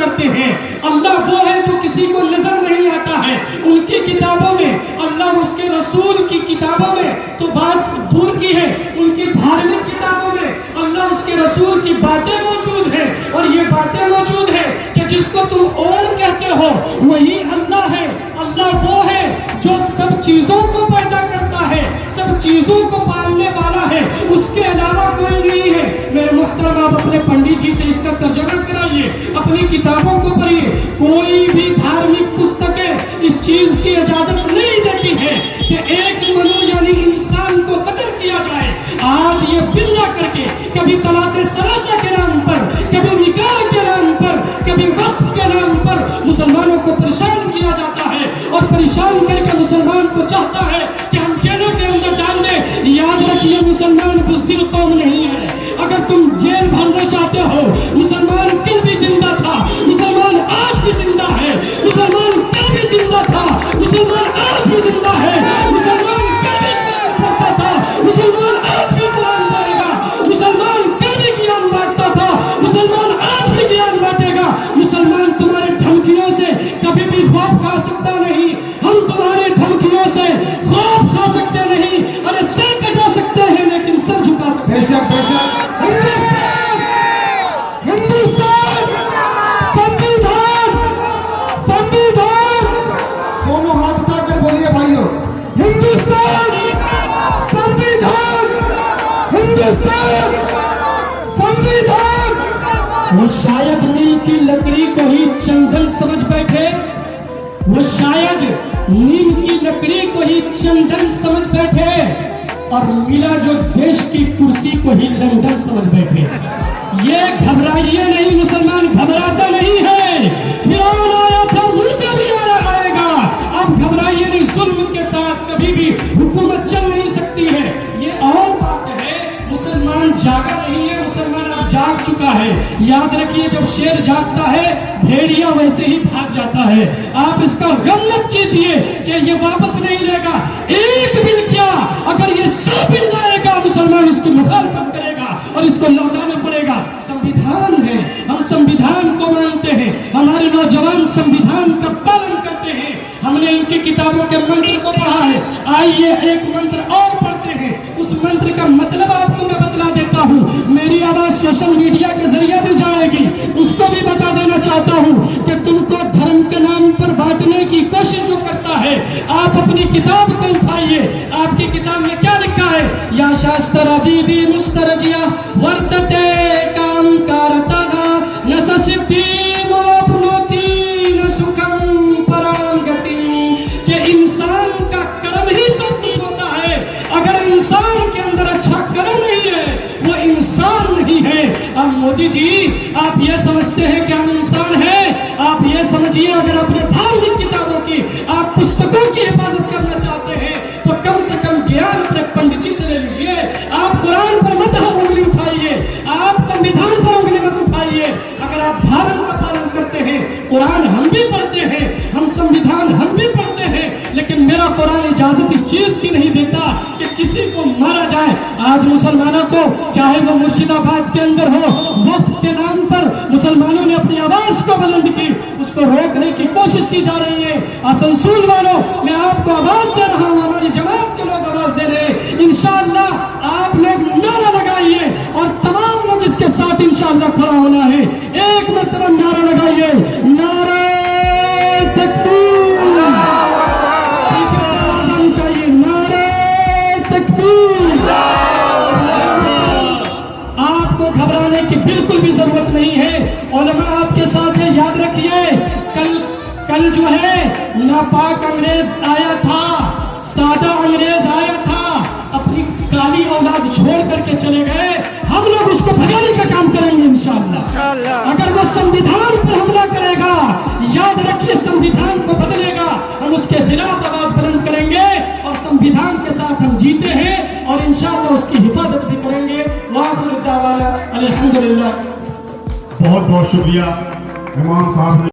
کرتے ہیں۔ اللہ وہ ہے جو کسی کو نظر نہیں آتا ہے، ان کی کتابوں میں، اللہ اس کے رسول کی کتابوں میں تو بات دور کی ہے، ان کی دھارمک کتابوں میں اللہ اس کے رسول کی باتیں موجود ہیں، اور یہ باتیں موجود ہیں کہ جس کو تم اوم کہتے ہو وہی اللہ ہے۔ اللہ وہ ہے جو سب چیزوں کو پیدا کرتا ہے، سب چیزوں کو پالنے والا ہے، اس کے علاوہ کوئی نہیں ہے۔ میرے محترم، آپ اپنے پنڈت جی سے اس کا ترجمہ کرائیے، اپنی کتابوں کو پڑھیے، کوئی بھی دھارمک پستکیں اس چیز کی اجازت نہیں دیتی ہے کہ ایک منو یعنی انسان کو قتل کیا جائے۔ آج یہ بلا کر کے کبھی طلاق ثلاثہ کے نام پر، کبھی نکاح کے نام پر، کبھی وقف کے نام پر مسلمانوں کو پریشان کیا جاتا ہے، اور پریشان کر کے مسلمان کو چاہتا ہے کہ ہم جیلوں کے اندر ڈال دیں۔ یاد رکھیے، مسلمان بزدل قوم نہیں ہے۔ اگر تم جیل بھرنا چاہتے ہو، مسلمان کل بھی زندہ تھا، مسلمان آج بھی زندہ ہے، مسلمان کل بھی زندہ تھا، مسلمان آج بھی زندہ ہے، مسلمان کل بھی قرآن پڑھتا تھا، مسلمان آج بھی قرآن پڑھے گا، مسلمان کل بھی قیام بانٹتا تھا، مسلمان آج بھی قیام بانٹے گا۔ مسلمان تمہارے دھمکیوں سے کبھی بھی خوف کھا سکتا نہیں، ہم تمہارے دھمکیوں سے خوف کھا سکتے نہیں۔ ارے سر کٹا سکتے ہیں لیکن سر جھکا سکتے ہیں۔ بے شک ہندوستان، ہندوستان، سنویدھان، سنویدھان، دونوں ہاتھ اٹھا کر بولیے بھائیوں، ہندوستان، سنویدھان، ہندوستان، سنویدھان۔ وہ شاید نیل کی لکڑی کو ہی چندن سمجھ بیٹھے، وہ شاید نیم کی لکڑی کو ہی چندن سمجھ بیٹھے، اور ملا جو دیش کی کرسی کو ہی لندن سمجھ بیٹھے۔ یہ گھبرائیے نہیں، مسلمان گھبراتا نہیں ہے۔ فرعون آیا تھا، موسیٰ بھی آئے گا۔ آپ گھبرائیے نہیں، ظلم کے ساتھ کبھی بھی حکومت چل نہیں سکتی ہے۔ یہ اور بات ہے، مسلمان جاگا نہیں ہے، مسلمان اب جاگ چکا ہے۔ یاد رکھیے، جب شیر جاگتا ہے بھیڑیا ویسے ہی بھاگ جاتا ہے۔ آپ اس کا غم مت کیجئے کہ یہ واپس نہیں لے گا۔ ایک بل کیا، اگر یہ 100 بل لائے گا، مسلمان اس کی مخالفت کرے گا اور اس کو لوٹانا پڑے گا۔ سنویدھان ہے، ہم سنویدھان کو مانتے ہیں، ہمارے نوجوان سنویدھان کا پالن کرتے ہیں۔ ہم نے ان کی کتابوں کے منتر کو پڑھا ہے۔ آئیے ایک منتر اور پڑھتے ہیں، اس منتر کا مطلب آپ کو میں بتلا دیتا ہوں۔ میری آواز سوشل میڈیا کے ذریعے بھی جائے گی، اس کو بھی بتا دینا چاہتا ہوں کہ تم کو دھرم کے نام پر بانٹنے کی کوشش جو کرتا ہے، آپ اپنی کتاب کو اٹھائیے۔ آپ کی کتاب میں کیا لکھا ہے؟ یا شاستر ویدی مسترجیا ورتتے کام کارتگا نسستی موپنوتی نسکم پرانگتی، کہ انسان کا کرم ہی سب کچھ ہوتا ہے۔ اگر انسان کے اندر اچھا کرم نہیں ہے، وہ انسان نہیں ہے۔ اب مودی جی، آپ یہ سمجھتے ہیں کہ ہم انسان ہیں؟ آپ یہ سمجھیے، اگر اپنے دھارمک کتابوں کی، آپ پستکوں کی حفاظت کرنا چاہتے ہیں تو کم سے کم گیان اپنے پنڈت جی سے لے لیجئے۔ آپ قرآن پر مت انگلی اٹھائیے، آپ سنویدھان پر انگلی مت اٹھائیے۔ اگر آپ دھارم کا پالن کرتے ہیں، قرآن ہم بھی پڑھتے ہیں، ہم سنویدھان ہم بھی پڑھتے ہیں، لیکن میرا قرآن اجازت اس چیز کی نہیں دیتا کہ کسی کو مارا جائے۔ آج مسلمانوں کو، چاہے وہ مرشد آباد کے اندر ہو، وقف کے نام پر مسلمانوں نے اپنی آواز کو بلند کی، اس کو روکنے کی کوشش کی جا رہی ہے۔ آسنسول والوں، میں آپ کو آواز دے رہا ہوں، ہماری جماعت کے لوگ آواز دے رہے ہیں۔ انشاءاللہ آپ لوگ نعرہ لگائیے، اور تمام لوگ اس کے ساتھ انشاءاللہ کھڑا ہونا ہے۔ ایک مرتبہ نعرہ لگائیے، نعرہ تکبیر۔ پیچھے سے آواز آنی چاہیے، نعرہ تکبیر۔ آپ کو گھبرانے کی بالکل بھی ضرورت نہیں ہے، علماء آپ کے ساتھ ہے۔ یاد رکھیے، کل جو ہے ناپاک انگریز آیا تھا، سادہ انگریز آیا تھا، اپنی کالی اولاد چھوڑ کر کے چلے گئے۔ ہم لوگ اس کو بھگانے کا کام کریں گے انشاءاللہ۔ اگر وہ سنویدھان پر حملہ کرے گا، یاد رکھیے سنویدھان کو بدلے گا، ہم اس کے خلاف آواز بلند کریں گے، اور سنویدھان کے ساتھ ہم جیتے ہیں، اور انشاءاللہ اس کی حفاظت بھی کریں گے۔ وآخر دعوانا الحمدللہ۔ بہت بہت شکریہ امام صاحب نے